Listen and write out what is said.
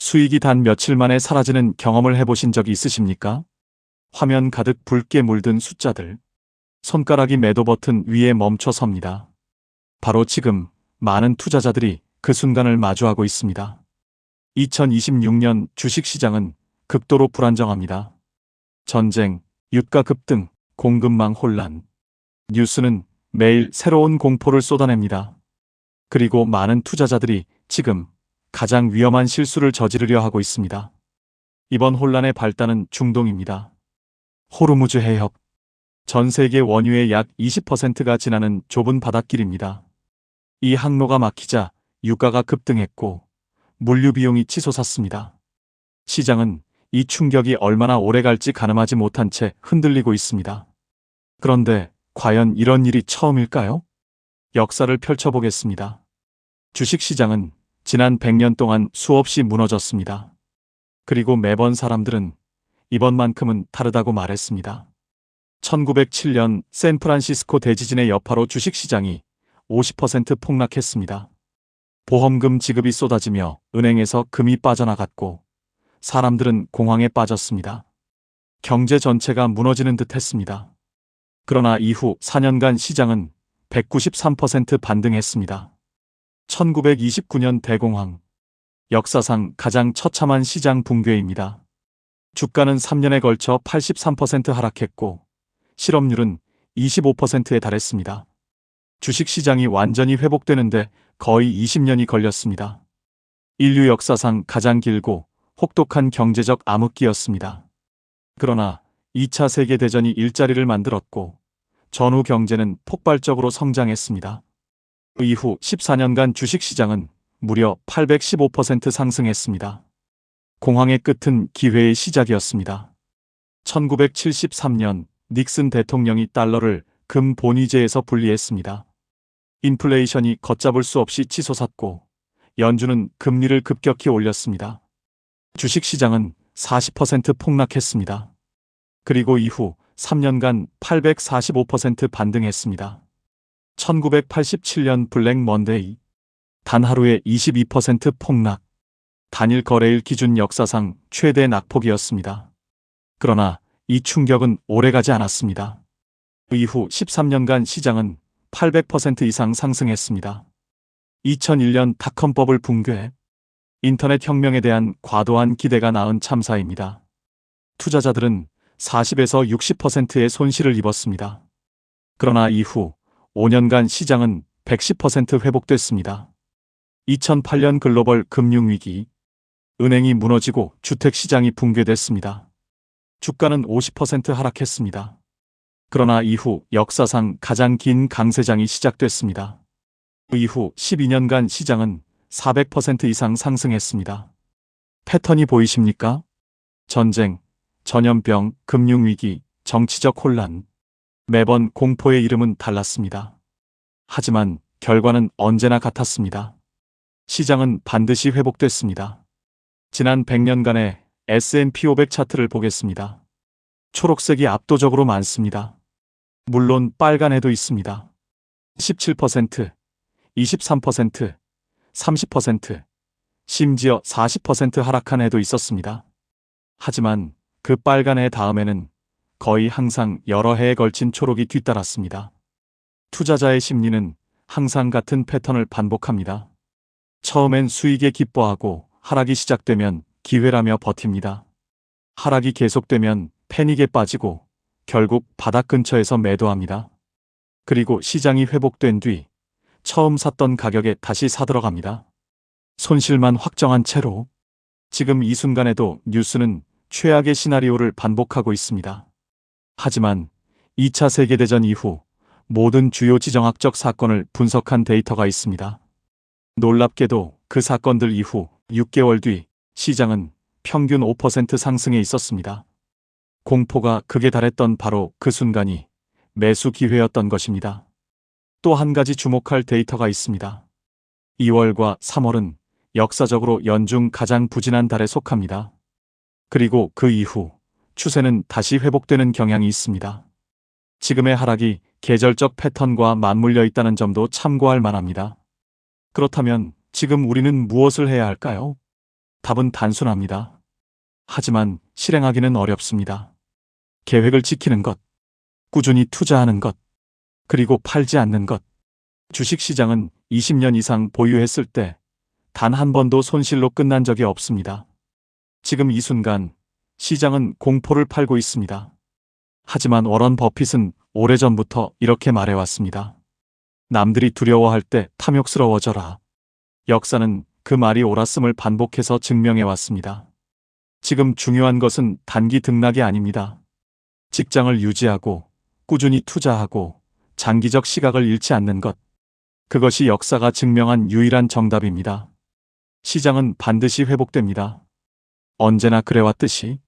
수익이 단 며칠 만에 사라지는 경험을 해보신 적이 있으십니까? 화면 가득 붉게 물든 숫자들. 손가락이 매도 버튼 위에 멈춰 섭니다. 바로 지금 많은 투자자들이 그 순간을 마주하고 있습니다. 2026년 주식시장은 극도로 불안정합니다. 전쟁, 유가 급등, 공급망 혼란. 뉴스는 매일 새로운 공포를 쏟아냅니다. 그리고 많은 투자자들이 지금 가장 위험한 실수를 저지르려 하고 있습니다. 이번 혼란의 발단은 중동입니다. 호르무즈 해협. 전 세계 원유의 약 20%가 지나는 좁은 바닷길입니다. 이 항로가 막히자 유가가 급등했고 물류 비용이 치솟았습니다. 시장은 이 충격이 얼마나 오래 갈지 가늠하지 못한 채 흔들리고 있습니다. 그런데 과연 이런 일이 처음일까요? 역사를 펼쳐보겠습니다. 주식시장은 지난 100년 동안 수없이 무너졌습니다. 그리고 매번 사람들은 이번만큼은 다르다고 말했습니다. 1907년 샌프란시스코 대지진의 여파로 주식시장이 50% 폭락했습니다. 보험금 지급이 쏟아지며 은행에서 금이 빠져나갔고 사람들은 공황에 빠졌습니다. 경제 전체가 무너지는 듯 했습니다. 그러나 이후 4년간 시장은 193% 반등했습니다. 1929년 대공황. 역사상 가장 처참한 시장 붕괴입니다. 주가는 3년에 걸쳐 83% 하락했고 실업률은 25%에 달했습니다. 주식시장이 완전히 회복되는데 거의 20년이 걸렸습니다. 인류 역사상 가장 길고 혹독한 경제적 암흑기였습니다. 그러나 2차 세계대전이 일자리를 만들었고 전후 경제는 폭발적으로 성장했습니다. 이후 14년간 주식시장은 무려 815% 상승했습니다. 공황의 끝은 기회의 시작이었습니다. 1973년 닉슨 대통령이 달러를 금 본위제에서 분리했습니다. 인플레이션이 걷잡을 수 없이 치솟았고 연준은 금리를 급격히 올렸습니다. 주식시장은 40% 폭락했습니다. 그리고 이후 3년간 845% 반등했습니다. 1987년 블랙 먼데이. 단 하루에 22% 폭락. 단일 거래일 기준 역사상 최대 낙폭이었습니다. 그러나 이 충격은 오래가지 않았습니다. 이후 13년간 시장은 800% 이상 상승했습니다. 2001년 닷컴버블 붕괴. 인터넷 혁명에 대한 과도한 기대가 낳은 참사입니다. 투자자들은 40에서 60%의 손실을 입었습니다. 그러나 이후 5년간 시장은 110% 회복됐습니다. 2008년 글로벌 금융위기. 은행이 무너지고 주택시장이 붕괴됐습니다. 주가는 50% 하락했습니다. 그러나 이후 역사상 가장 긴 강세장이 시작됐습니다. 이후 12년간 시장은 400% 이상 상승했습니다. 패턴이 보이십니까? 전쟁, 전염병, 금융위기, 정치적 혼란. 매번 공포의 이름은 달랐습니다. 하지만 결과는 언제나 같았습니다. 시장은 반드시 회복됐습니다. 지난 100년간의 S&P 500 차트를 보겠습니다. 초록색이 압도적으로 많습니다. 물론 빨간 해도 있습니다. 17%, 23%, 30%, 심지어 40% 하락한 해도 있었습니다. 하지만 그 빨간 해 다음에는 거의 항상 여러 해에 걸친 초록이 뒤따랐습니다. 투자자의 심리는 항상 같은 패턴을 반복합니다. 처음엔 수익에 기뻐하고 하락이 시작되면 기회라며 버팁니다. 하락이 계속되면 패닉에 빠지고 결국 바닥 근처에서 매도합니다. 그리고 시장이 회복된 뒤 처음 샀던 가격에 다시 사들어갑니다. 손실만 확정한 채로. 지금 이 순간에도 뉴스는 최악의 시나리오를 반복하고 있습니다. 하지만 2차 세계대전 이후 모든 주요 지정학적 사건을 분석한 데이터가 있습니다. 놀랍게도 그 사건들 이후 6개월 뒤 시장은 평균 5% 상승해 있었습니다. 공포가 극에 달했던 바로 그 순간이 매수 기회였던 것입니다. 또 한 가지 주목할 데이터가 있습니다. 2월과 3월은 역사적으로 연중 가장 부진한 달에 속합니다. 그리고 그 이후 추세는 다시 회복되는 경향이 있습니다. 지금의 하락이 계절적 패턴과 맞물려 있다는 점도 참고할 만합니다. 그렇다면 지금 우리는 무엇을 해야 할까요? 답은 단순합니다. 하지만 실행하기는 어렵습니다. 계획을 지키는 것, 꾸준히 투자하는 것, 그리고 팔지 않는 것. 주식시장은 20년 이상 보유했을 때 단 한 번도 손실로 끝난 적이 없습니다. 지금 이 순간 시장은 공포를 팔고 있습니다. 하지만 워런 버핏은 오래전부터 이렇게 말해왔습니다. 남들이 두려워할 때 탐욕스러워져라. 역사는 그 말이 옳았음을 반복해서 증명해왔습니다. 지금 중요한 것은 단기 등락이 아닙니다. 직장을 유지하고 꾸준히 투자하고 장기적 시각을 잃지 않는 것. 그것이 역사가 증명한 유일한 정답입니다. 시장은 반드시 회복됩니다. 언제나 그래왔듯이.